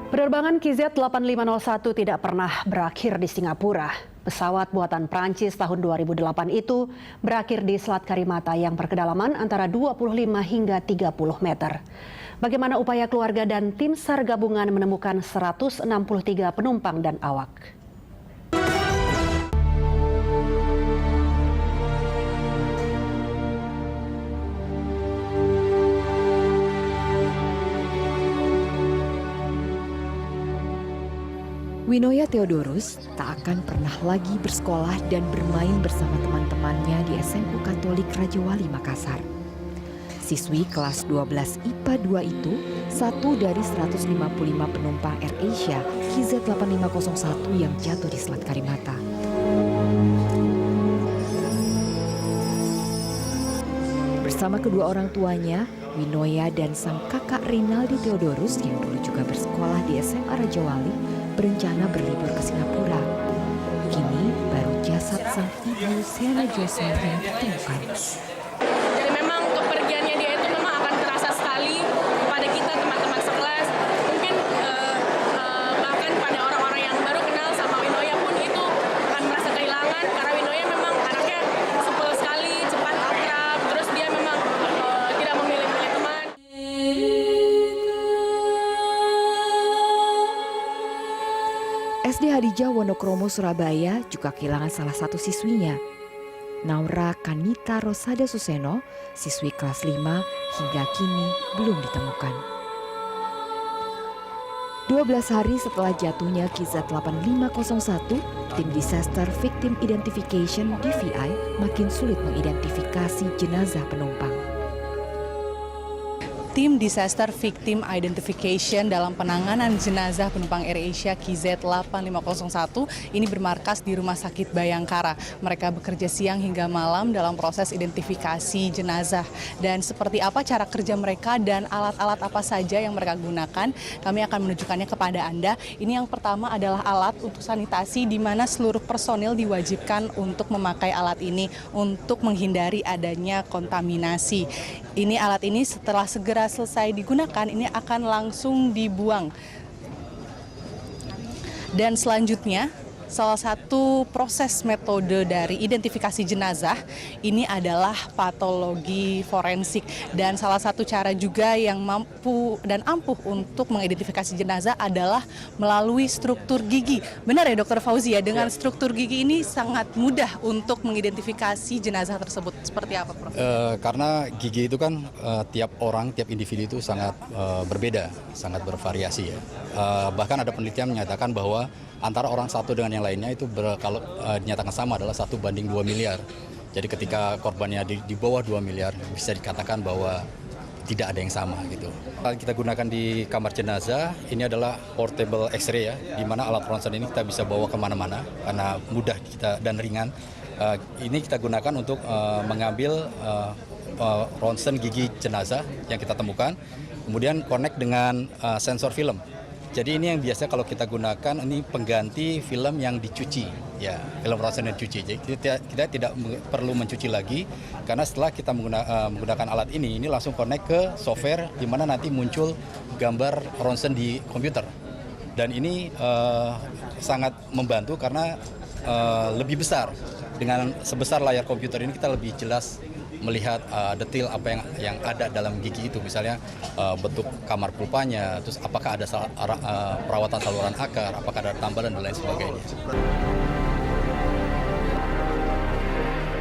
Penerbangan KZ-8501 tidak pernah berakhir di Singapura. Pesawat buatan Prancis tahun 2008 itu berakhir di Selat Karimata yang berkedalaman antara 25 hingga 30 meter. Bagaimana upaya keluarga dan tim SAR gabungan menemukan 163 penumpang dan awak? Winoya Theodorus tak akan pernah lagi bersekolah dan bermain bersama teman-temannya di SMU Katolik Raja Wali Makassar. Siswi kelas 12 IPA 2 itu satu dari 155 penumpang AirAsia KZ-8501 yang jatuh di Selat Karimata. Bersama kedua orang tuanya, Winoya dan sang kakak Rinaldi Theodorus yang dulu juga bersekolah di SMA Raja Wali berencana berlibur ke Singapura. Kini baru jasad sang ibu Siana Joseph yang ditemukan. Jadi memang kepergiannya dia itu memang akan terasa sekali pada kita teman-teman sekelas. Mungkin bahkan pada orang-orang yang baru kenal sama Winoya pun itu akan merasa kehilangan karena Winoya memang anaknya supel sekali, cepat akrab, terus dia memang tidak memilih-milih teman. SD Hadijah Wonokromo Surabaya juga kehilangan salah satu siswinya. Naura Kanita Rosada Suseno, siswi kelas 5, hingga kini belum ditemukan. 12 hari setelah jatuhnya KZ-8501, tim Disaster Victim Identification DVI makin sulit mengidentifikasi jenazah penumpang. Tim Disaster Victim Identification dalam penanganan jenazah penumpang AirAsia KZ-8501 ini bermarkas di Rumah Sakit Bayangkara. Mereka bekerja siang hingga malam dalam proses identifikasi jenazah. Dan seperti apa cara kerja mereka dan alat-alat apa saja yang mereka gunakan, kami akan menunjukkannya kepada Anda. Ini yang pertama adalah alat untuk sanitasi di mana seluruh personil diwajibkan untuk memakai alat ini untuk menghindari adanya kontaminasi. Ini alat ini setelah segera selesai digunakan, ini akan langsung dibuang. Dan selanjutnya, salah satu proses metode dari identifikasi jenazah ini adalah patologi forensik. Dan salah satu cara juga yang mampu dan ampuh untuk mengidentifikasi jenazah adalah melalui struktur gigi. Benar ya Dr. Fauzi ya, dengan struktur gigi ini sangat mudah untuk mengidentifikasi jenazah tersebut. Seperti apa Prof? Karena gigi itu kan tiap orang, tiap individu itu sangat berbeda, sangat bervariasi ya. Bahkan ada penelitian menyatakan bahwa antara orang satu dengan yang lainnya itu kalau dinyatakan sama adalah 1 banding 2 miliar. Jadi ketika korbannya di bawah 2 miliar bisa dikatakan bahwa tidak ada yang sama gitu. Kita gunakan di kamar jenazah, ini adalah portable X-ray ya, di mana alat ronsen ini kita bisa bawa kemana-mana karena mudah kita dan ringan. Ini kita gunakan untuk mengambil ronsen gigi jenazah yang kita temukan, kemudian connect dengan sensor film. Jadi ini yang biasa kalau kita gunakan, ini pengganti film yang dicuci, ya, film ronsen yang dicuci. Jadi kita tidak perlu mencuci lagi, karena setelah kita menggunakan alat ini langsung connect ke software, di mana nanti muncul gambar ronsen di komputer. Dan ini sangat membantu karena lebih besar. Dengan sebesar layar komputer ini kita lebih jelas melihat detail apa yang ada dalam gigi itu, misalnya bentuk kamar pulpanya, terus apakah ada perawatan saluran akar, apakah ada tambalan dan lain sebagainya.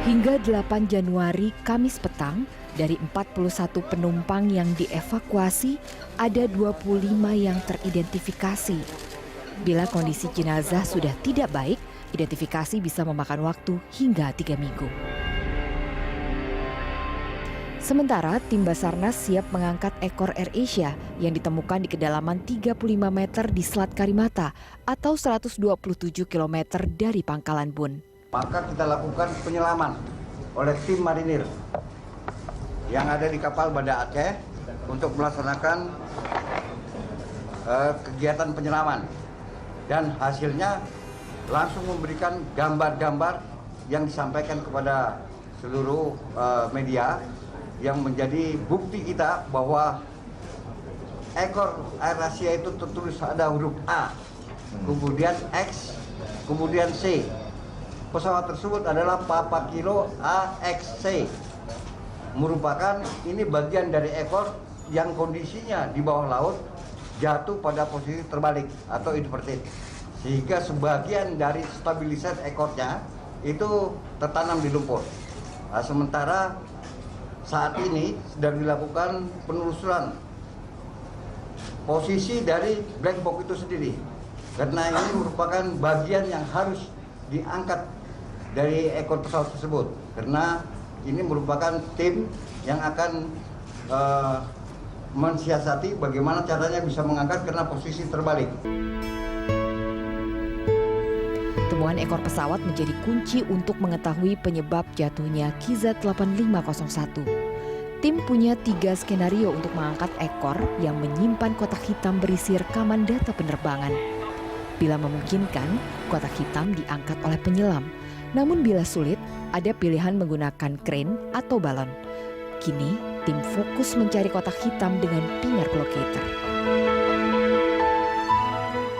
Hingga 8 Januari Kamis petang, dari 41 penumpang yang dievakuasi, ada 25 yang teridentifikasi. Bila kondisi jenazah sudah tidak baik, identifikasi bisa memakan waktu hingga 3 minggu. Sementara tim Basarnas siap mengangkat ekor AirAsia yang ditemukan di kedalaman 35 meter di Selat Karimata atau 127 km dari Pangkalan Bun. Maka kita lakukan penyelaman oleh tim marinir yang ada di kapal Banda Aceh untuk melaksanakan kegiatan penyelaman. Dan hasilnya langsung memberikan gambar-gambar yang disampaikan kepada seluruh media yang menjadi bukti kita bahwa ekor AirAsia itu tertulis ada huruf A, kemudian X, kemudian C. Pesawat tersebut adalah Papa Kilo AXC. Merupakan ini bagian dari ekor yang kondisinya di bawah laut jatuh pada posisi terbalik atau inverted. Sehingga sebagian dari stabilisasi ekornya itu tertanam di lumpur. Nah, sementara saat ini sedang dilakukan penelusuran posisi dari black box itu sendiri. Karena ini merupakan bagian yang harus diangkat dari ekor pesawat tersebut. Karena ini merupakan tim yang akan mensiasati bagaimana caranya bisa mengangkat karena posisi terbalik. Temuan ekor pesawat menjadi kunci untuk mengetahui penyebab jatuhnya KZ-8501. Tim punya 3 skenario untuk mengangkat ekor yang menyimpan kotak hitam berisi rekaman data penerbangan. Bila memungkinkan, kotak hitam diangkat oleh penyelam. Namun bila sulit, ada pilihan menggunakan crane atau balon. Kini, tim fokus mencari kotak hitam dengan pinark locator.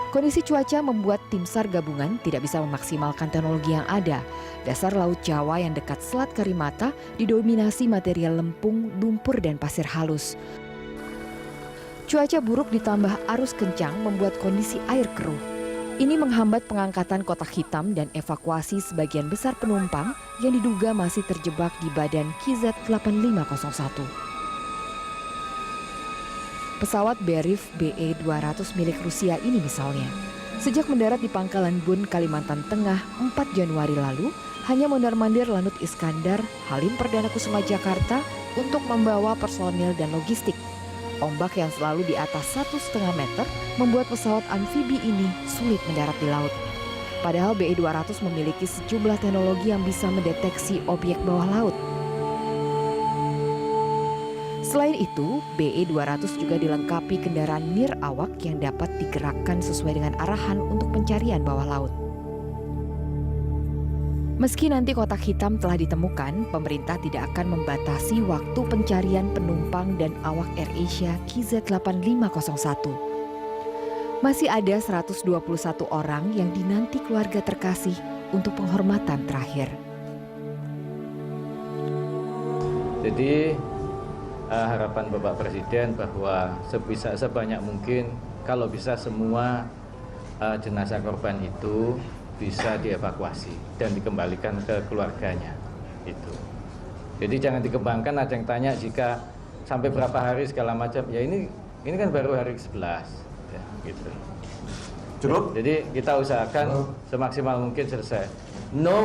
Kondisi cuaca membuat tim SAR gabungan tidak bisa memaksimalkan teknologi yang ada. Dasar Laut Jawa yang dekat Selat Karimata didominasi material lempung, lumpur, dan pasir halus. Cuaca buruk ditambah arus kencang membuat kondisi air keruh. Ini menghambat pengangkatan kotak hitam dan evakuasi sebagian besar penumpang yang diduga masih terjebak di badan KZ-8501. Pesawat Berif BE-200 milik Rusia ini misalnya, sejak mendarat di Pangkalan Bun, Kalimantan Tengah 4 Januari lalu, hanya mondar-mandir Lanut Iskandar, Halim Perdana Kusuma Jakarta untuk membawa personil dan logistik. Ombak yang selalu di atas 1,5 meter membuat pesawat amfibi ini sulit mendarat di laut. Padahal BE-200 memiliki sejumlah teknologi yang bisa mendeteksi objek bawah laut. Selain itu, BE-200 juga dilengkapi kendaraan nirawak yang dapat digerakkan sesuai dengan arahan untuk pencarian bawah laut. Meski nanti kotak hitam telah ditemukan, pemerintah tidak akan membatasi waktu pencarian penumpang dan awak AirAsia KZ-8501. Masih ada 121 orang yang dinanti keluarga terkasih untuk penghormatan terakhir. Jadi harapan Bapak Presiden bahwa sebanyak mungkin kalau bisa semua jenazah korban itu bisa dievakuasi dan dikembalikan ke keluarganya itu. Jadi jangan dikembangkan, ada yang tanya jika sampai berapa hari segala macam. Ya ini kan baru hari ke-11 ya, gitu. Cukup? Jadi kita usahakan semaksimal mungkin selesai. No